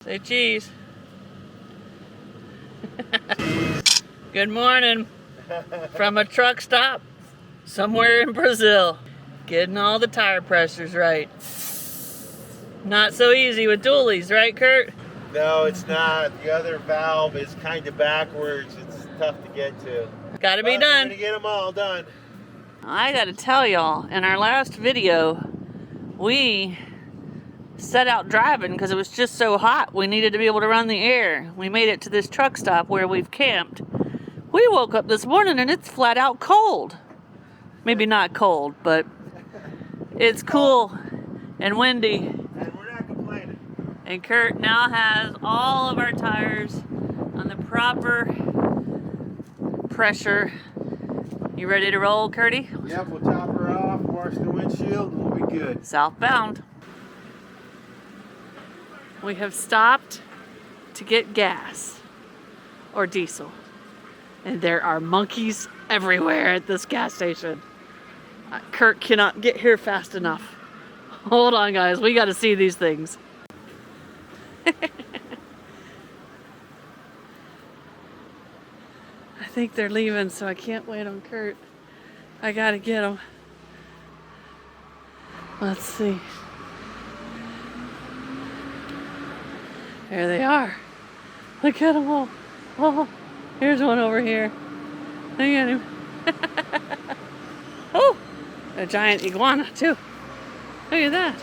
Say cheese. Good morning from a truck stop somewhere in Brazil. Getting all the tire pressures right. Not so easy with dualies, right, Curt? No, it's not. The other valve is kind of backwards. It's tough to get to. Gotta be But done. We're gonna get them all done. I gotta tell y'all, in our last video, we set out driving because it was just so hot. We needed to be able to run the air. We made it to this truck stop where we've camped. We woke up this morning and it's flat out cold. Maybe not cold, but it's cool and windy. And we're not complaining. And Curt now has all of our tires on the proper pressure. You ready to roll, Curty? Yep, we'll top her off, wash the windshield, and we'll be good. Southbound. We have stopped to get gas or diesel. And there are monkeys everywhere at this gas station. Curt cannot get here fast enough. Hold on, guys. We got to see these things. I think they're leaving, so I can't wait on Curt. I got to get them. Let's see. There they are. Look at them all. Oh, here's one over here. Look at him. Oh, a giant iguana too. Look at that.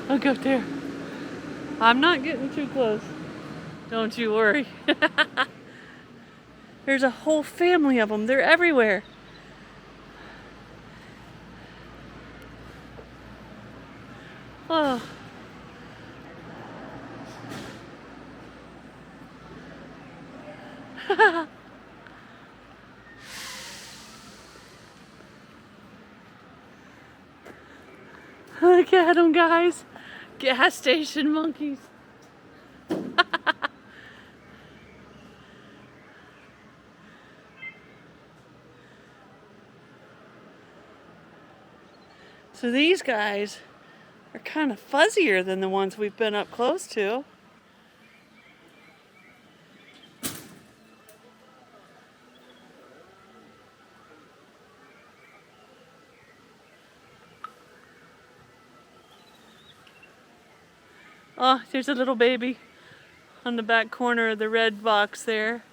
Look up there. I'm not getting too close. Don't you worry. There's a whole family of them. They're everywhere. Oh. Look at them, guys. Gas station monkeys. So these guys are kind of fuzzier than the ones we've been up close to. Oh, there's a little baby on the back corner of the red box there.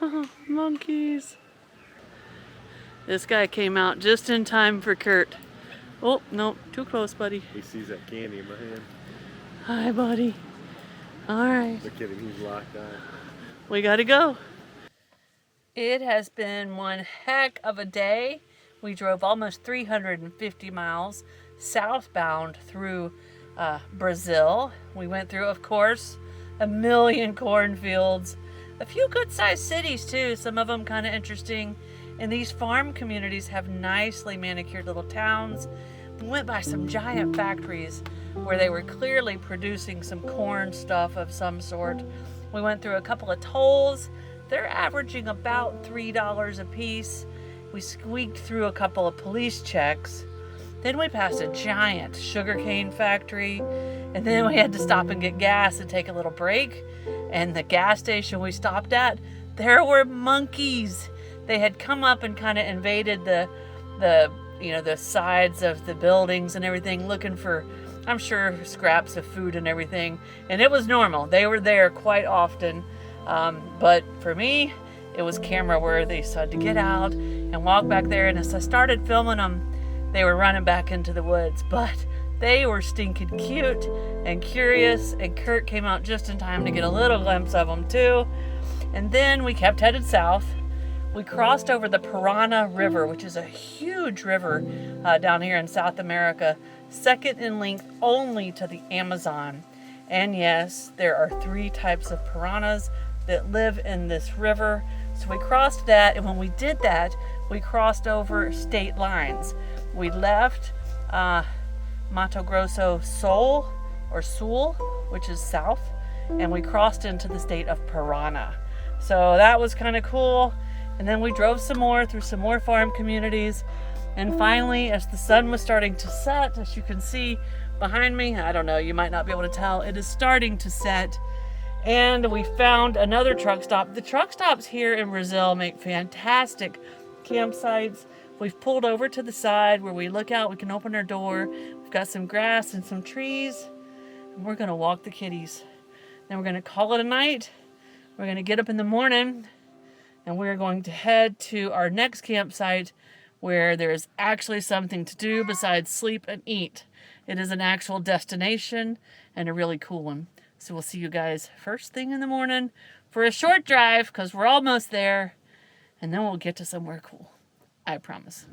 Oh, monkeys. This guy came out just in time for Curt. Oh, no, too close, buddy. He sees that candy in my hand. Hi, buddy. All right. Look at him, he's locked on. We gotta go. It has been one heck of a day. We drove almost 350 miles southbound through Brazil. We went through, of course, a million cornfields, a few good-sized cities too, some of them kind of interesting. And these farm communities have nicely manicured little towns. We went by some giant factories where they were clearly producing some corn stuff of some sort. We went through a couple of tolls. They're averaging about $3 a piece. We squeaked through a couple of police checks. Then we passed a giant sugarcane factory, and then we had to stop and get gas and take a little break. And the gas station we stopped at, there were monkeys. They had come up and kind of invaded the sides of the buildings and everything, looking for, I'm sure, scraps of food and everything. And it was normal. They were there quite often. But for me, it was camera worthy. So I had to get out and walk back there. And as I started filming them, they were running back into the woods, but they were stinking cute and curious, and Curt came out just in time to get a little glimpse of them too. And then we kept headed south. We crossed over the Parana River, which is a huge river down here in South America, second in length only to the Amazon. And yes, there are 3 types of piranhas that live in this river. So we crossed that, and when we did that, we crossed over state lines. We left Mato Grosso Sul, which is south, and we crossed into the state of Parana. So that was kind of cool. And then we drove some more through some more farm communities. And finally, as the sun was starting to set, as you can see behind me, I don't know, you might not be able to tell, it is starting to set. And we found another truck stop. The truck stops here in Brazil make fantastic campsites. We've pulled over to the side where we look out, we can open our door. We've got some grass and some trees. And we're gonna walk the kitties. Then we're gonna call it a night. We're gonna get up in the morning and we're going to head to our next campsite where there's actually something to do besides sleep and eat. It is an actual destination and a really cool one. So we'll see you guys first thing in the morning for a short drive because we're almost there. And then we'll get to somewhere cool. I promise.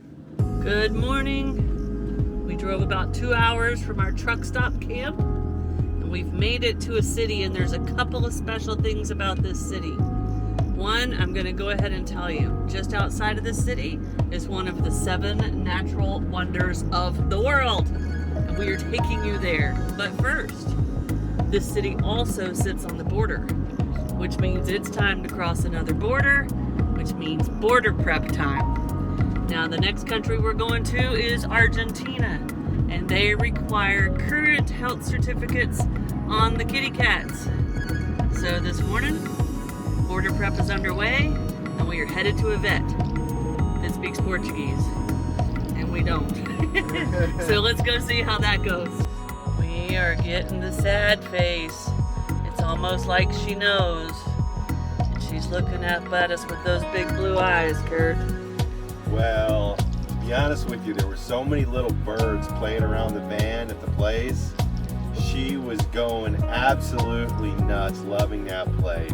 Good morning. We drove about 2 hours from our truck stop camp. And we've made it to a city, and there's a couple of special things about this city. One, I'm going to go ahead and tell you. Just outside of this city is one of the 7 natural wonders of the world. And we are taking you there. But first, this city also sits on the border, which means it's time to cross another border, which means border prep time. Now, the next country we're going to is Argentina, and they require current health certificates on the kitty cats. So this morning, border prep is underway, and we are headed to a vet that speaks Portuguese, and we don't. So let's go see how that goes. We are getting the sad face. It's almost like she knows. And she's looking up at us with those big blue eyes, Curt. Well, to be honest with you, there were so many little birds playing around the van at the place. She was going absolutely nuts, loving that place.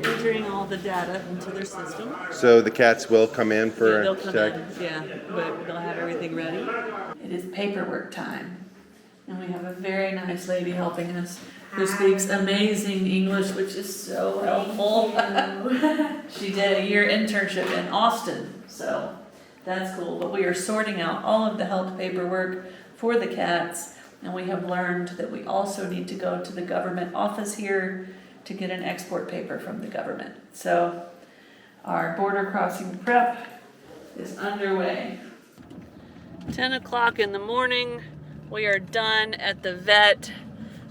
Entering all the data into their system. So the cats will come in for They'll a come check? in, yeah, but they'll have everything ready. It is paperwork time. And we have a very nice lady helping us who speaks amazing English, which is so helpful. She did a year internship in Austin, so that's cool. But we are sorting out all of the health paperwork for the cats, and we have learned that we also need to go to the government office here to get an export paper from the government. So our border crossing prep is underway. 10 o'clock in the morning, we are done at the vet,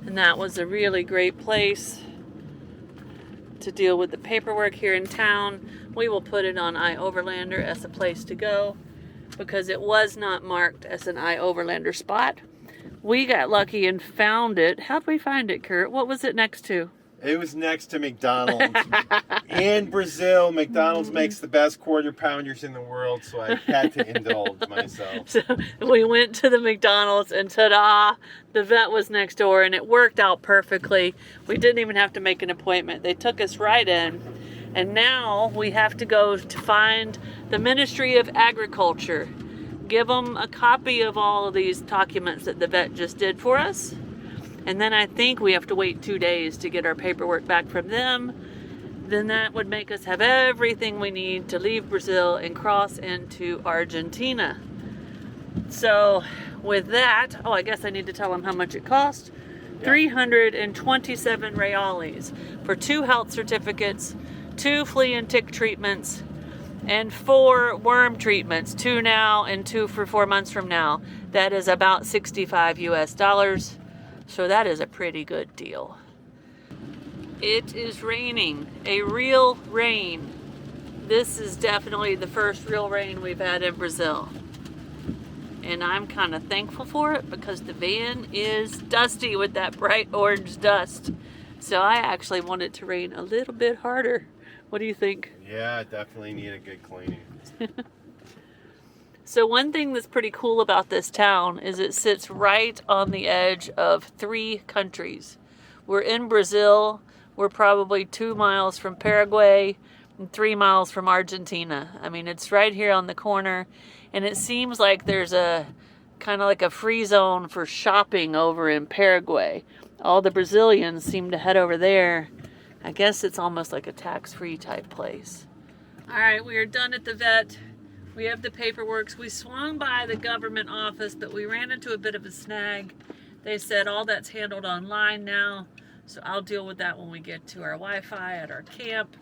and that was a really great place to deal with the paperwork here in town. We will put it on iOverlander as a place to go because it was not marked as an iOverlander spot. We got lucky and found it. How'd we find it, Curt? What was it next to? It was next to McDonald's. In Brazil, McDonald's makes the best quarter pounders in the world, so I had to indulge myself. So we went to the McDonald's and ta-da, the vet was next door, and it worked out perfectly. We didn't even have to make an appointment. They took us right in. And now we have to go to find the Ministry of Agriculture. Give them a copy of all of these documents that the vet just did for us. And then I think we have to wait 2 days to get our paperwork back from them. Then that would make us have everything we need to leave Brazil and cross into Argentina. So with that, I guess I need to tell them how much it cost. Yeah. 327 reais for 2 health certificates, 2 flea and tick treatments, and 4 worm treatments, 2 now and 2 for 4 months from now. That is about $65 US. So that is a pretty good deal. It is raining, a real rain. This is definitely the first real rain we've had in Brazil. And I'm kind of thankful for it because the van is dusty with that bright orange dust. So I actually want it to rain a little bit harder. What do you think? Yeah, it definitely need a good cleaning. So one thing that's pretty cool about this town is it sits right on the edge of 3 countries. We're in Brazil, we're probably 2 miles from Paraguay, and 3 miles from Argentina. I mean, it's right here on the corner, and it seems like there's a kind of like a free zone for shopping over in Paraguay. All the Brazilians seem to head over there. I guess it's almost like a tax-free type place. All right, we are done at the vet. We have the paperwork. We swung by the government office, but we ran into a bit of a snag. They said all that's handled online now, so I'll deal with that when we get to our Wi-Fi at our camp.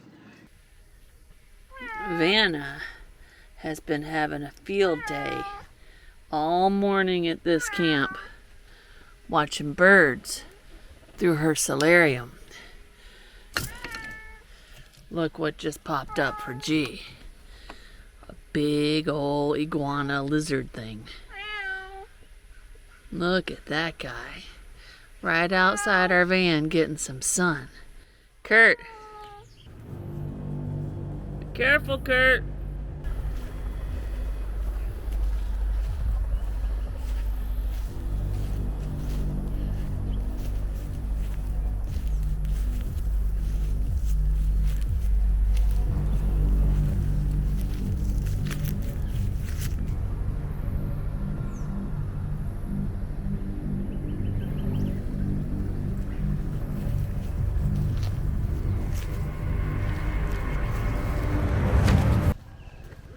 Vanna has been having a field day all morning at this camp, watching birds through her solarium. Look what just popped up for G. A big old iguana lizard thing. Look at that guy. Right outside our van getting some sun. Curt. Be careful, Curt.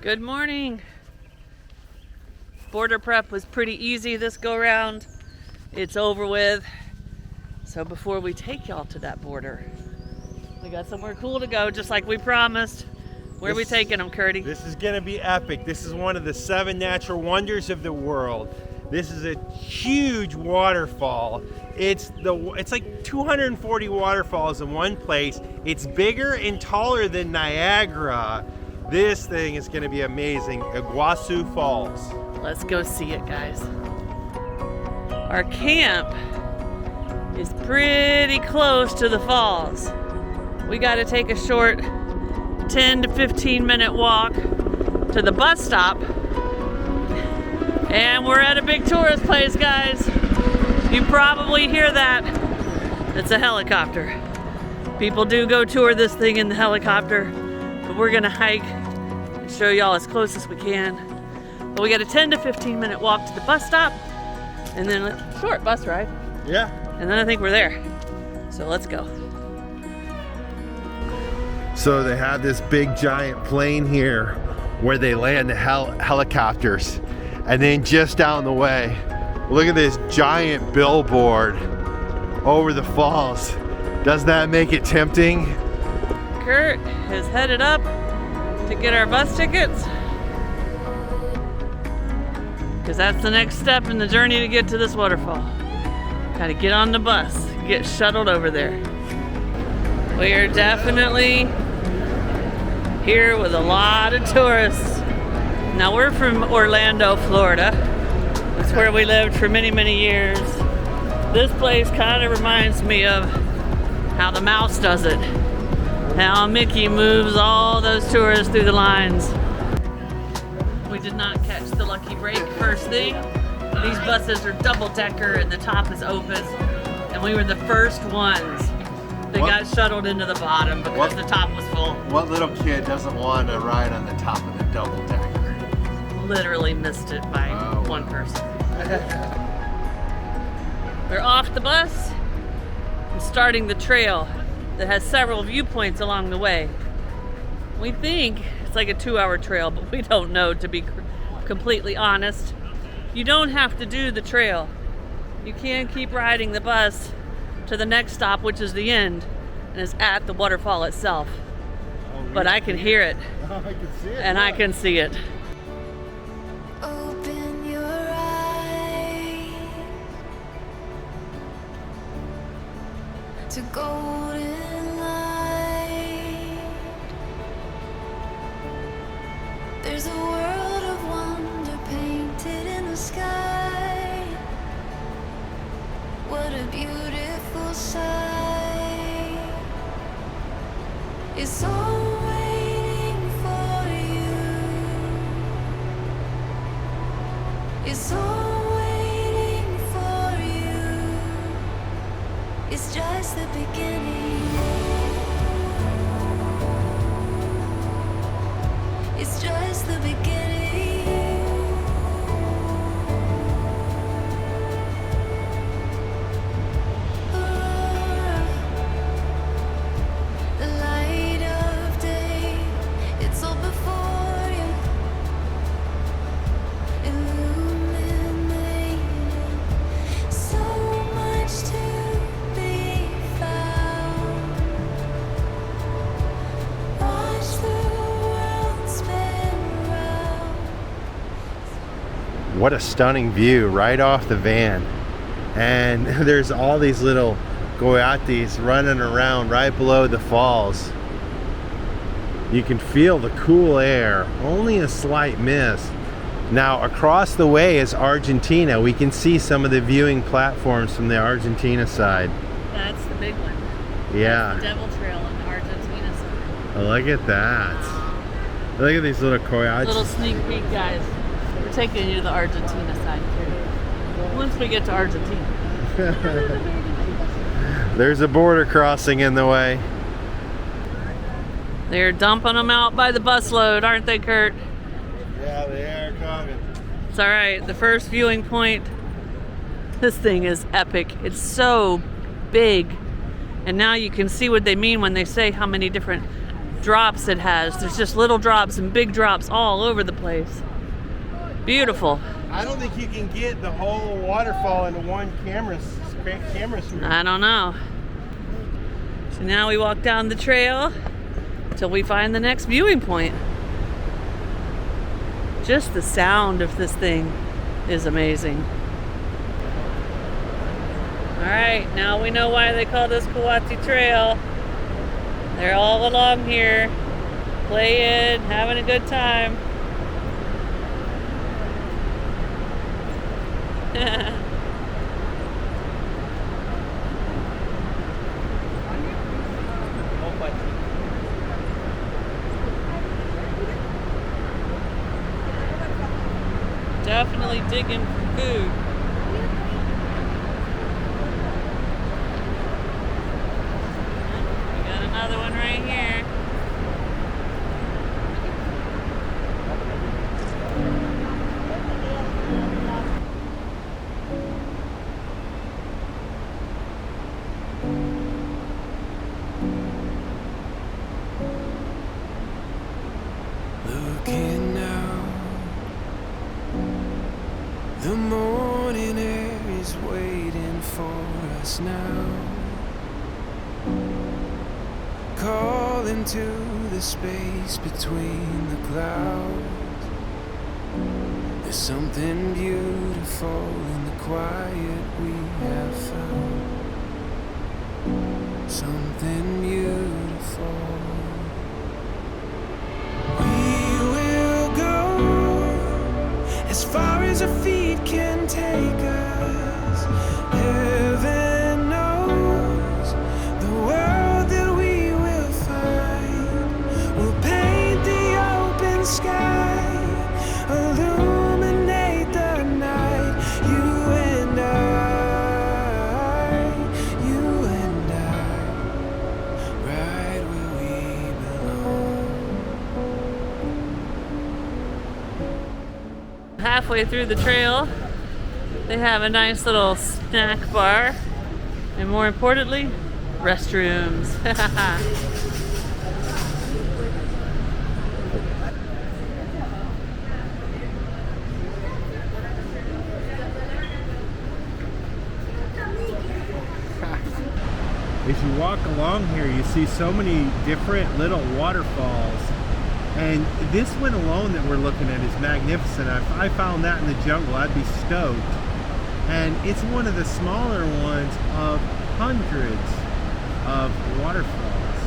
Good morning. Border prep was pretty easy this go round. It's over with. So before we take y'all to that border, we got somewhere cool to go, just like we promised. Where are we taking them, Curdy? This is gonna be epic. This is one of the 7 natural wonders of the world. This is a huge waterfall. It's like 240 waterfalls in one place. It's bigger and taller than Niagara. This thing is gonna be amazing. Iguazu Falls. Let's go see it, guys. Our camp is pretty close to the falls. We gotta take a short 10 to 15 minute walk to the bus stop. And we're at a big tourist place, guys. You probably hear that. It's a helicopter. People do go tour this thing in the helicopter. But we're gonna hike and show y'all as close as we can. But we got a 10 to 15 minute walk to the bus stop and then a short bus ride. Yeah. And then I think we're there. So let's go. So they have this big giant plane here where they land the helicopters. And then just down the way, look at this giant billboard over the falls. Doesn't that make it tempting? Curt is headed up to get our bus tickets, because that's the next step in the journey to get to this waterfall. Gotta get on the bus, get shuttled over there. We are definitely here with a lot of tourists. Now we're from Orlando, Florida. That's where we lived for many, many years. This place kind of reminds me of how the mouse does it. How Mickey moves all those tourists through the lines. We did not catch the lucky break first thing. These buses are double-decker and the top is open. And we were the first ones that got shuttled into the bottom because the top was full. What little kid doesn't want to ride on the top of the double-decker? Literally missed it by one person. We're off the bus and starting the trail that has several viewpoints along the way. We think it's like a 2-hour trail, but we don't know, to be completely honest. You don't have to do the trail. You can keep riding the bus to the next stop, which is the end, and it's at the waterfall itself. Oh, really? But I can hear it. Oh, I can see it. And I can see it. Open your eyes to golden light. There's a world of wonder painted in the sky. What a beautiful sight. It's all waiting for you. It's all waiting for you. It's just the beginning. It's just the beginning. Aurora, the light of day, it's all before you. Illuminated, so What a stunning view right off the van. And there's all these little coyotes running around right below the falls. You can feel the cool air, only a slight mist. Now across the way is Argentina. We can see some of the viewing platforms from the Argentina side. That's the big one. Yeah. That's the Devil Trail on the Argentina side. Oh, look at that. Look at these little coyotes. Little sneak peek, guys. We're taking you to the Argentina side too. Once we get to Argentina. There's a border crossing in the way. They're dumping them out by the busload, aren't they, Curt? Yeah, they are coming. It's all right. The first viewing point. This thing is epic. It's so big. And now you can see what they mean when they say how many different drops it has. There's just little drops and big drops all over the place. Beautiful. I don't think you can get the whole waterfall into one camera screen. I don't know. So now we walk down the trail till we find the next viewing point. Just the sound of this thing is amazing. Alright, now we know why they call this Coyote Trail. They're all along here, playing, having a good time. Definitely digging for food. We got another one right here. Looking now, the morning air is waiting for us now, calling to the space between the clouds. There's something beautiful in the quiet we have found. Something beautiful. As far as our feet can take us, heaven knows the world that we will find. We'll paint the open sky, illuminate the night. You and I, right where we belong. Halfway through the trail, they have a nice little snack bar, and more importantly, restrooms. As you walk along here, you see so many different little waterfalls. And this one alone that we're looking at is magnificent. If I found that in the jungle, I'd be stoked. And it's one of the smaller ones of hundreds of waterfalls.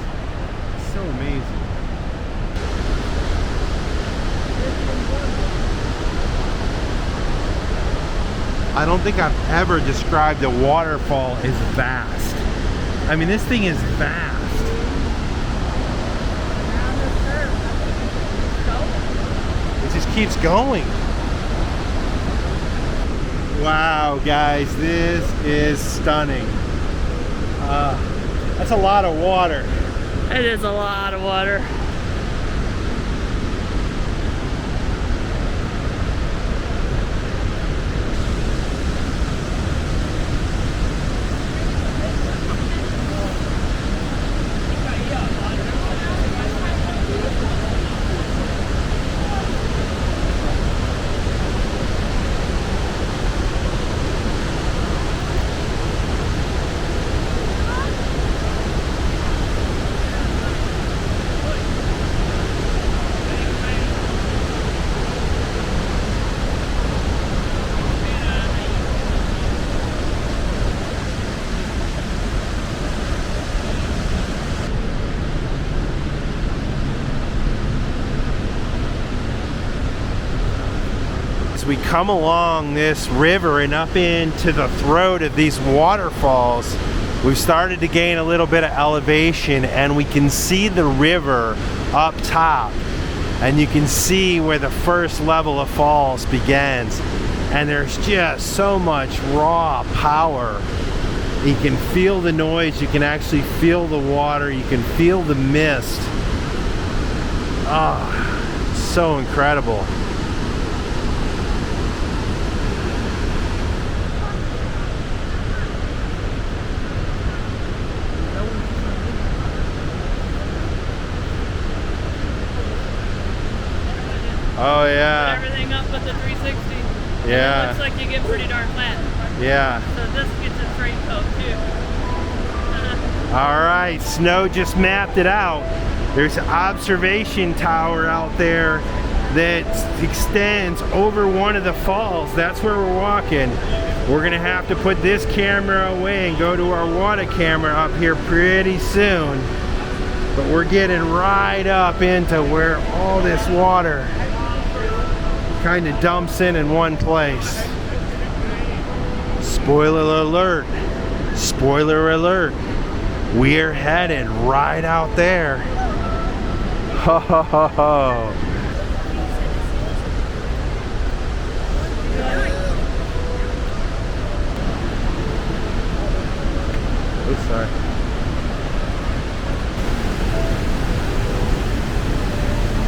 It's so amazing. I don't think I've ever described a waterfall as vast. I mean, this thing is vast. It just keeps going. Wow, guys, this is stunning. That's a lot of water. It is a lot of water. we come along this river and up into the throat of these waterfalls, we've started to gain a little bit of elevation, and we can see the river up top, and you can see where the first level of falls begins, and there's just so much raw power. You can feel the noise, you can actually feel the water, you can feel the mist. Ah, so incredible. Oh yeah. Put everything up with the 360. Yeah. It looks like you get pretty darn flat. Yeah. So this gets a straight coat too. All right, Snow just mapped it out. There's an observation tower out there that extends over one of the falls. That's where we're walking. We're gonna have to put this camera away and go to our water camera up here pretty soon. But we're getting right up into where all this water kind of dumps in one place. Spoiler alert, spoiler alert. We're headed right out there. Ho ho ho ho. Oops, sorry.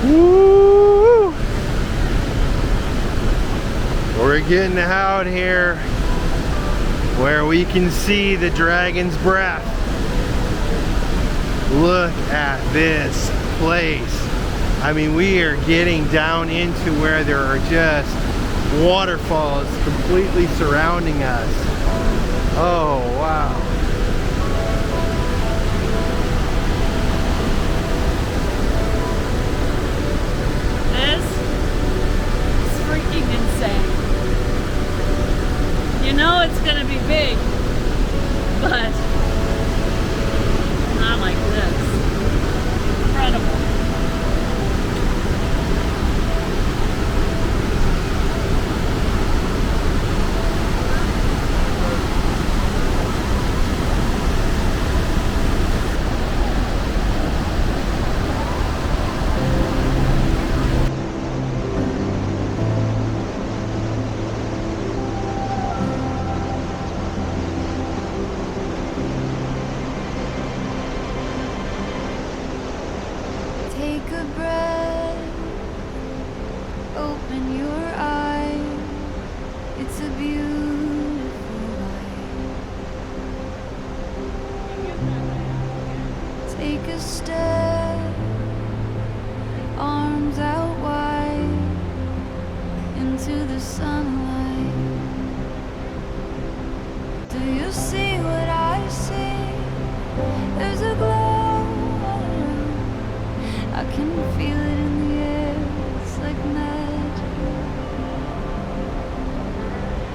Woo! We're getting out here where we can see the dragon's breath. Look at this place. I mean, we are getting down into where there are just waterfalls completely surrounding us. Oh, wow. This is freaking insane. You know it's gonna be big, but not like this. Incredible. Take a breath, open your eyes. It's a beautiful life. Take a step, arms out wide into the sunlight. Do you see what I see? There's a glow. I can feel it in the air, it's like magic.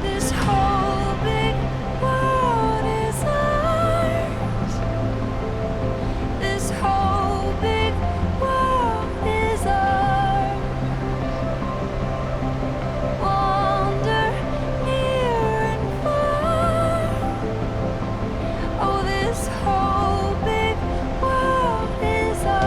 This whole big world is ours. This whole big world is ours. Wander near and far. Oh, this whole big world is ours.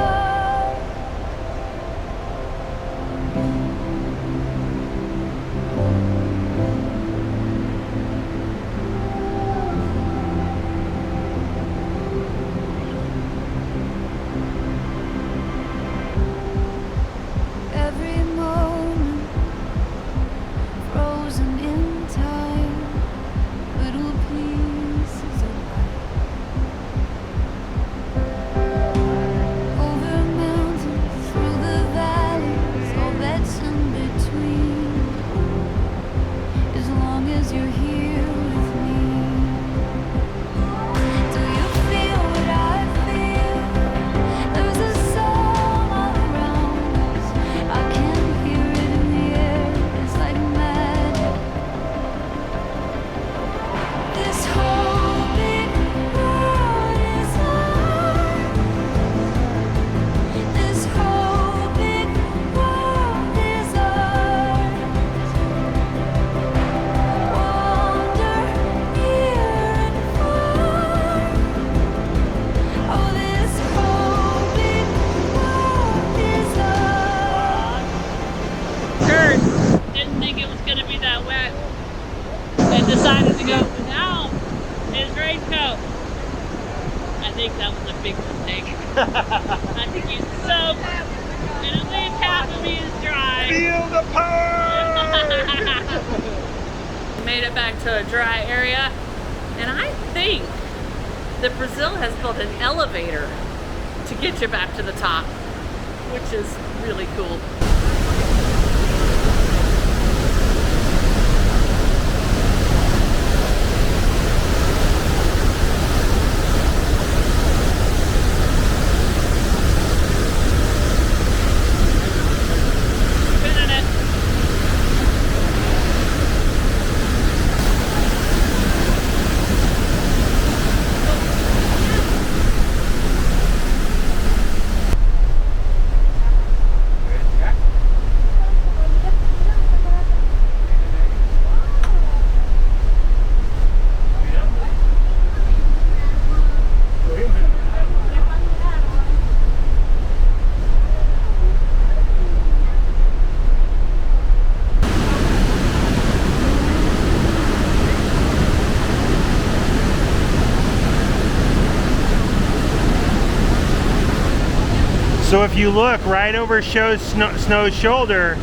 I think you soak, and at least half of me is dry. Feel the power! Made it back to a dry area, and I think that Brazil has built an elevator to get you back to the top, which is really cool. So if you look right over Snow's shoulder,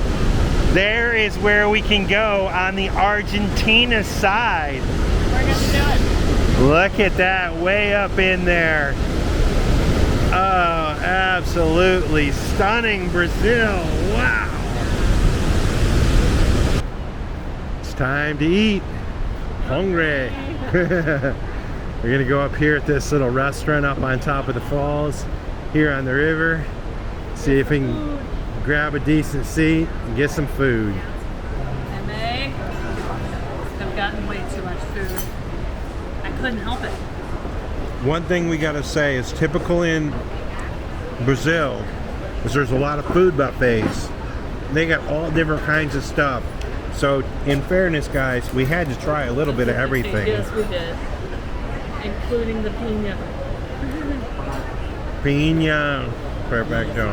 there is where we can go on the Argentina side. We're gonna do it. Look at that, way up in there. Oh, absolutely stunning Brazil. Wow. It's time to eat. Hungry. We're gonna go up here at this little restaurant up on top of the falls here on the river. See if we can grab a decent seat and get some food. And they have gotten way too much food. I couldn't help it. One thing we gotta say is typical in Brazil is there's a lot of food buffets. They got all different kinds of stuff. So in fairness, guys, we had to try a little bit of everything. Yes, we did. Including the pina. Pina. Perfecto.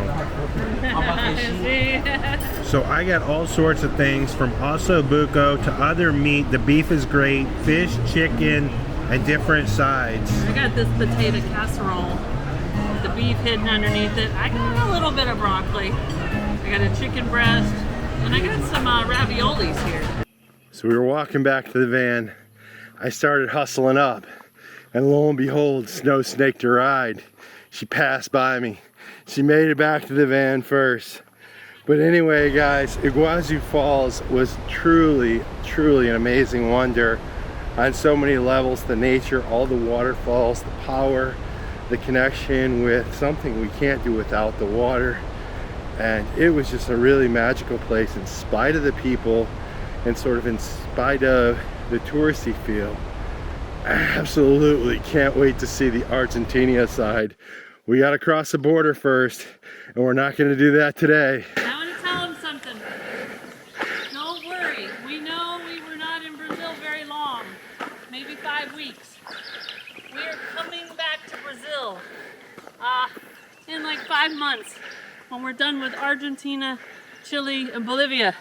So I got all sorts of things from osso buco to other meat. The beef is great, fish, chicken, and different sides. I got this potato casserole, the beef hidden underneath it. I got a little bit of broccoli. I got a chicken breast, and I got some raviolis here. So we were walking back to the van. I started hustling up, and lo and behold, Snow snaked her ride. She passed by me. She made it back to the van first. But anyway, guys, Iguazu Falls was truly, truly an amazing wonder on so many levels. The nature, all the waterfalls, the power, the connection with something we can't do without the water. And it was just a really magical place in spite of the people and sort of in spite of the touristy feel. I absolutely can't wait to see the Argentina side. We got to cross the border first, and we're not going to do that today. I want to tell them something. Don't worry. We know we were not in Brazil very long, maybe 5 weeks. We are coming back to Brazil in like 5 months when we're done with Argentina, Chile, and Bolivia.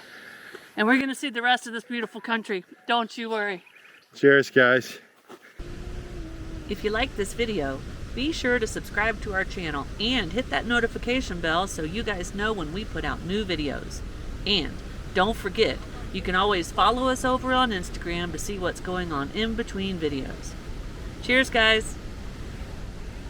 And we're going to see the rest of this beautiful country. Don't you worry. Cheers, guys. If you like this video, be sure to subscribe to our channel and hit that notification bell so you guys know when we put out new videos. And don't forget, you can always follow us over on Instagram to see what's going on in between videos. Cheers, guys!